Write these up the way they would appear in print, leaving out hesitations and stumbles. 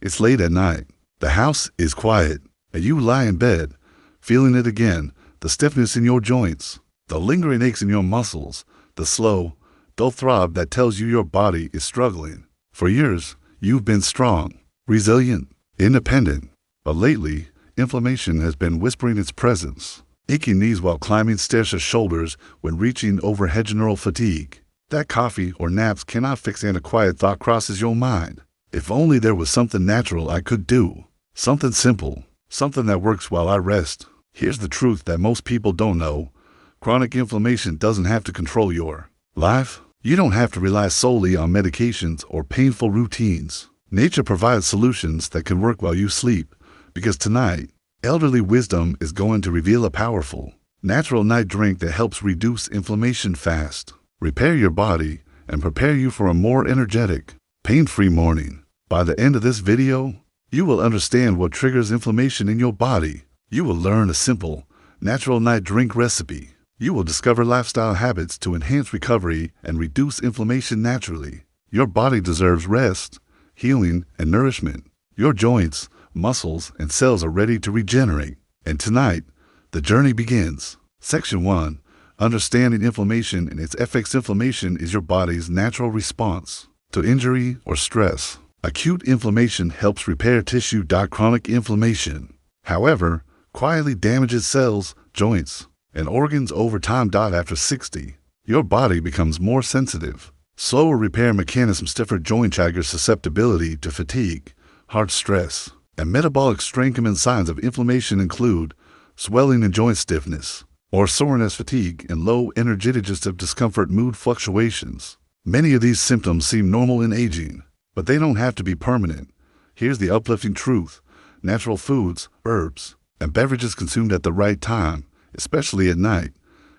It's late at night. The house is quiet, and you lie in bed, feeling it again, the stiffness in your joints, the lingering aches in your muscles, the slow, dull throb that tells you your body is struggling. For years, you've been strong, resilient, independent, but lately, inflammation has been whispering its presence. Aching knees while climbing stairs or shoulders when reaching overhead neural fatigue. That coffee or naps cannot fix, and a quiet thought crosses your mind. If only there was something natural I could do. Something simple. Something that works while I rest. Here's the truth that most people don't know. Chronic inflammation doesn't have to control your life. You don't have to rely solely on medications or painful routines. Nature provides solutions that can work while you sleep. Because tonight, elderly wisdom is going to reveal a powerful, natural night drink that helps reduce inflammation fast, repair your body, and prepare you for a more energetic, pain-free morning. By the end of this video, you will understand what triggers inflammation in your body. You will learn a simple, natural night drink recipe. You will discover lifestyle habits to enhance recovery and reduce inflammation naturally. Your body deserves rest, healing, and nourishment. Your joints, muscles, and cells are ready to regenerate. And tonight, the journey begins. Section 1. Understanding inflammation and its effects. Inflammation is your body's natural response to injury or stress. Acute inflammation helps repair tissue. Chronic inflammation, however, quietly damages cells, joints, and organs over time. After 60, your body becomes more sensitive. Slower repair mechanisms, stiffer joint trigger susceptibility to fatigue, heart stress, and metabolic strain. Common signs of inflammation include swelling and joint stiffness, or soreness, fatigue, and low energy, digestive discomfort, mood fluctuations. Many of these symptoms seem normal in aging, but they don't have to be permanent. Here's the uplifting truth. Natural foods, herbs, and beverages consumed at the right time, especially at night,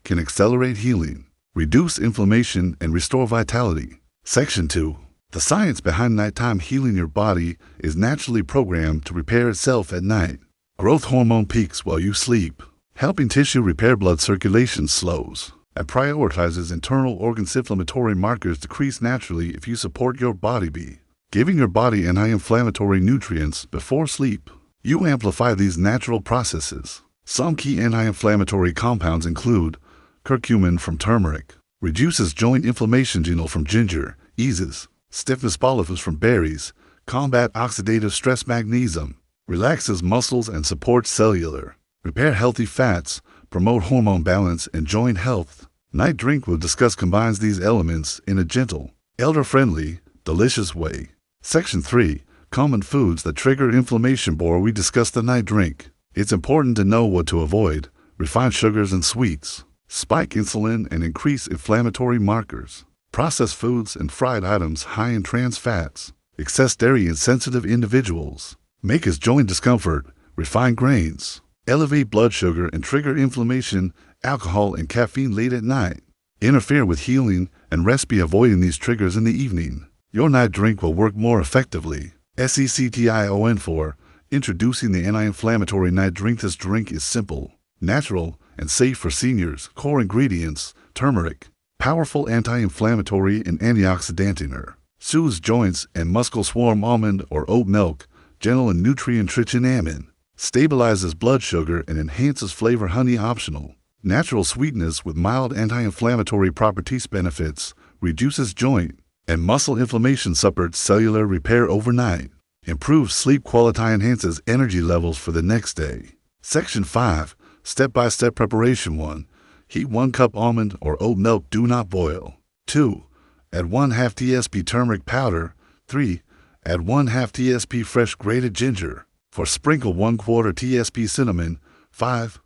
can accelerate healing, reduce inflammation, and restore vitality. Section 2. The science behind nighttime healing. Your body is naturally programmed to repair itself at night. Growth hormone peaks while you sleep, helping tissue repair. Blood circulation slows and prioritizes internal organs. Inflammatory markers decrease naturally if you support your body by giving your body anti-inflammatory nutrients before sleep. You amplify these natural processes. Some key anti-inflammatory compounds include curcumin from turmeric, reduces joint inflammation. Genol from ginger, eases stiffness. Polyphenols from berries, combat oxidative stress. Magnesium relaxes muscles and supports cellular repair. Healthy fats promote hormone balance and joint health. Night drink will discuss combines these elements in a gentle, elder-friendly, delicious way. Section 3. Common foods that trigger inflammation. Before we discuss the night drink, it's important to know what to avoid. Refined sugars and sweets spike insulin and increase inflammatory markers. Processed foods and fried items high in trans fats. Excess dairy in sensitive individuals make us joint discomfort. Refined grains elevate blood sugar and trigger inflammation. Alcohol and caffeine late at night interfere with healing and rest. Be avoiding these triggers in the evening. Your night drink will work more effectively. Section 4. Introducing the anti-inflammatory night drink. This drink is simple, natural, and safe for seniors. Core ingredients: turmeric, powerful anti-inflammatory and antioxidant. Soothes joints and muscle. Swarm almond or oat milk, gentle and nutrient-rich in almond. Stabilizes blood sugar and enhances flavor. Honey optional. Natural sweetness with mild anti-inflammatory properties. Benefits: reduces joint and muscle inflammation. Supports cellular repair overnight. Improves sleep quality. Enhances energy levels for the next day. Section 5. Step-by-step preparation. 1. Heat 1 cup almond or oat milk. Do not boil. 2. Add 1/2 tsp turmeric powder. 3. Add 1/2 tsp fresh grated ginger. 4. Sprinkle 1/4 tsp cinnamon. 5.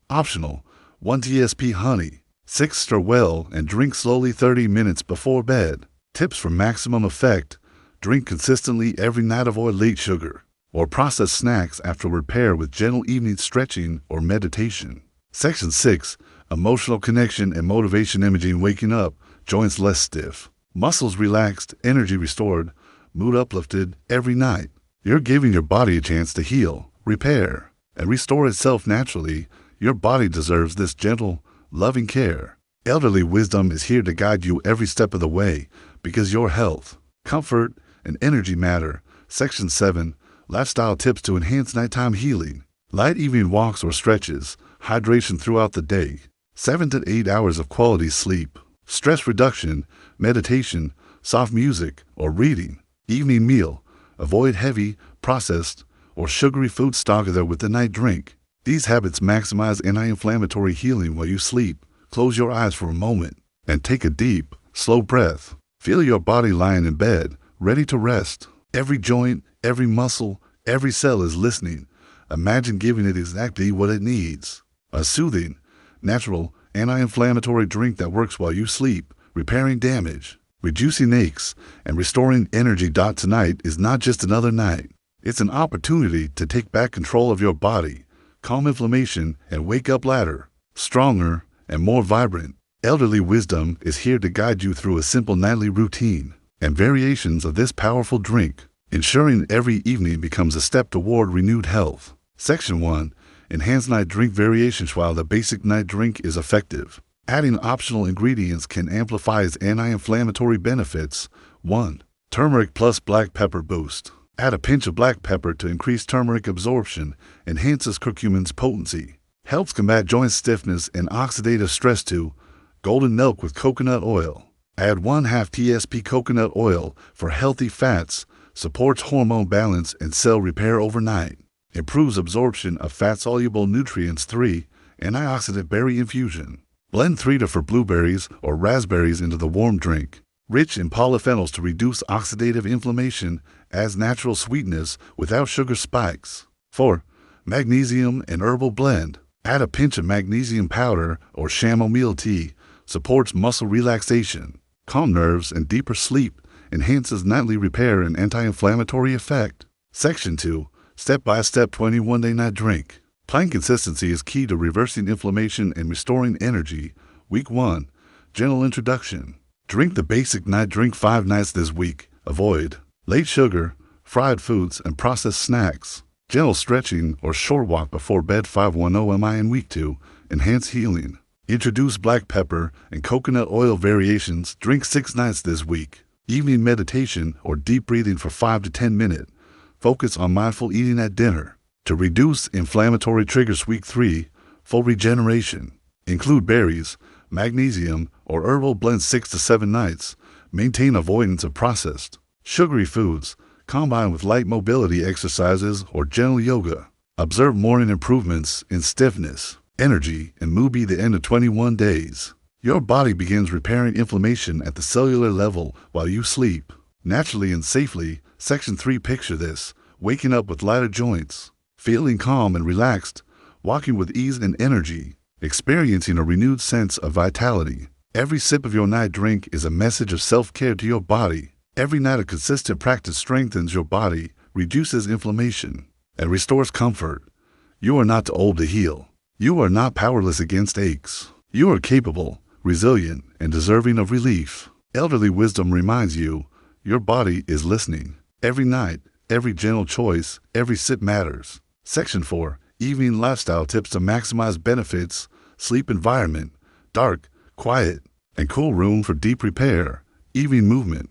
Optional, 1 tsp honey. 6. Stir well and drink slowly 30 minutes before bed. Tips for maximum effect: drink consistently every night. Avoid late sugar or processed snacks after repair with gentle evening stretching or meditation. Section 6. Emotional connection and motivation. Imaging. Waking up, joints less stiff, muscles relaxed, energy restored, mood uplifted every night. You're giving your body a chance to heal, repair, and restore itself naturally. Your body deserves this gentle, loving care. Elderly wisdom is here to guide you every step of the way, because your health, comfort, and energy matter. Section 7. Lifestyle tips to enhance nighttime healing. Light evening walks or stretches. Hydration throughout the day. 7 to 8 hours of quality sleep. Stress reduction. Meditation. Soft music or reading. Evening meal. Avoid heavy, processed, or sugary foods together with the night drink. These habits maximize anti-inflammatory healing while you sleep. Close your eyes for a moment and take a deep, slow breath. Feel your body lying in bed, ready to rest. Every joint, every muscle, every cell is listening. Imagine giving it exactly what it needs. A soothing, natural, anti-inflammatory drink that works while you sleep, repairing damage, reducing aches, and restoring energy. Tonight is not just another night. It's an opportunity to take back control of your body, calm inflammation, and wake up lighter, stronger, and more vibrant. Elderly wisdom is here to guide you through a simple nightly routine and variations of this powerful drink, ensuring every evening becomes a step toward renewed health. Section 1. Enhanced night drink variations. While the basic night drink is effective, adding optional ingredients can amplify its anti-inflammatory benefits. 1. Turmeric plus black pepper boost. Add a pinch of black pepper to increase turmeric absorption, enhances curcumin's potency, helps combat joint stiffness and oxidative stress. 2. Golden milk with coconut oil. Add 1/2 tsp coconut oil for healthy fats, supports hormone balance and cell repair overnight, improves absorption of fat-soluble nutrients. 3. Antioxidant berry infusion. Blend 3 to 4 blueberries or raspberries into the warm drink, rich in polyphenols to reduce oxidative inflammation, adds natural sweetness without sugar spikes. 4. Magnesium and herbal blend. Add a pinch of magnesium powder or chamomile tea, supports muscle relaxation, calm nerves and deeper sleep, enhances nightly repair and anti-inflammatory effect. Section 2. Step-by-step 21-day night drink. Plain consistency is key to reversing inflammation and restoring energy. Week 1. Gentle introduction. Drink the basic night drink 5 nights this week. Avoid late sugar, fried foods, and processed snacks. Gentle stretching or short walk before bed. 510 mi in week 2. Enhance healing. Introduce black pepper and coconut oil variations. Drink 6 nights this week. Evening meditation or deep breathing for 5 to 10 minutes. Focus on mindful eating at dinner. To reduce inflammatory triggers. Week 3. Full regeneration. Include berries, magnesium, or herbal blends 6 to 7 nights. Maintain avoidance of processed, sugary foods. Combine with light mobility exercises or gentle yoga. Observe morning improvements in stiffness, energy, and mood. By the end of 21 days, your body begins repairing inflammation at the cellular level while you sleep, naturally and safely. Section 3. Picture this: waking up with lighter joints, feeling calm and relaxed, walking with ease and energy, experiencing a renewed sense of vitality. Every sip of your night drink is a message of self-care to your body. Every night of consistent practice strengthens your body, reduces inflammation, and restores comfort. You are not too old to heal. You are not powerless against aches. You are capable, resilient, and deserving of relief. Elderly wisdom reminds you, your body is listening. Every night, every gentle choice, every sip matters. Section 4. Evening lifestyle tips to maximize benefits. Sleep environment. Dark, quiet, and cool room for deep repair. Evening movement.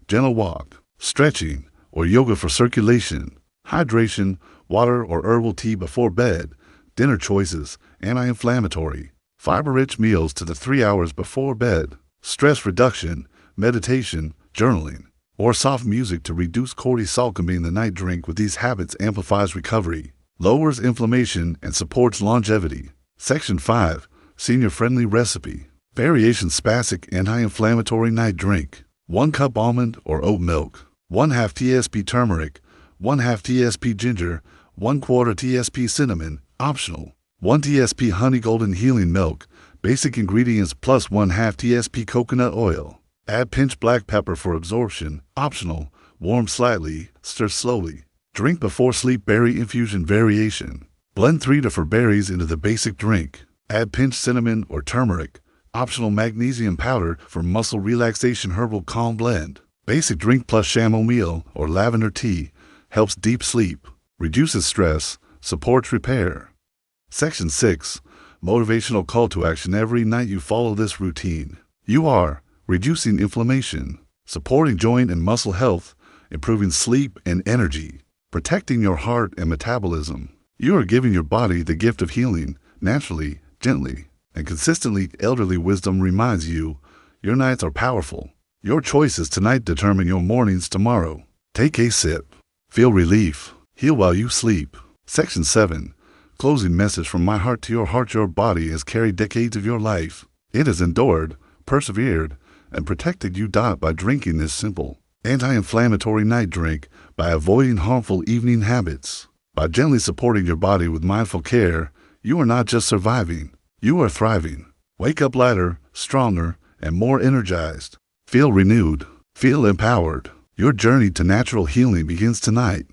Gentle walk, stretching, or yoga for circulation. Hydration, water or herbal tea before bed. Dinner choices, anti-inflammatory. Fiber-rich meals to the 3 hours before bed. Stress reduction, meditation, journaling, or soft music to reduce cortisol. Combining the night drink with these habits amplifies recovery, lowers inflammation, and supports longevity. Section 5. Senior-friendly recipe. Variation Spastic anti-inflammatory night drink. 1 cup almond or oat milk. 1/2 tsp turmeric. 1/2 tsp ginger. 1/4 tsp cinnamon. Optional. 1 tsp honey. Golden healing milk. Basic ingredients plus 1/2 tsp coconut oil. Add pinch black pepper for absorption. Optional. Warm slightly. Stir slowly. Drink before sleep. Berry infusion variation. Blend 3 to 4 berries into the basic drink. Add pinch cinnamon or turmeric. Optional. Magnesium powder for muscle relaxation. Herbal calm blend. Basic drink plus chamomile or lavender tea. Helps deep sleep. Reduces stress. Supports repair. Section 6. Motivational call to action. Every night you follow this routine, you are reducing inflammation, supporting joint and muscle health, improving sleep and energy, protecting your heart and metabolism. You are giving your body the gift of healing, naturally, gently, and consistently. Elderly wisdom reminds you, your nights are powerful. Your choices tonight determine your mornings tomorrow. Take a sip. Feel relief. Heal while you sleep. Section 7. Closing message from my heart to your heart. Your body has carried decades of your life. It has endured, persevered, and protected you. By drinking this simple, anti-inflammatory night drink, by avoiding harmful evening habits, by gently supporting your body with mindful care, you are not just surviving, you are thriving. Wake up lighter, stronger, and more energized. Feel renewed. Feel empowered. Your journey to natural healing begins tonight.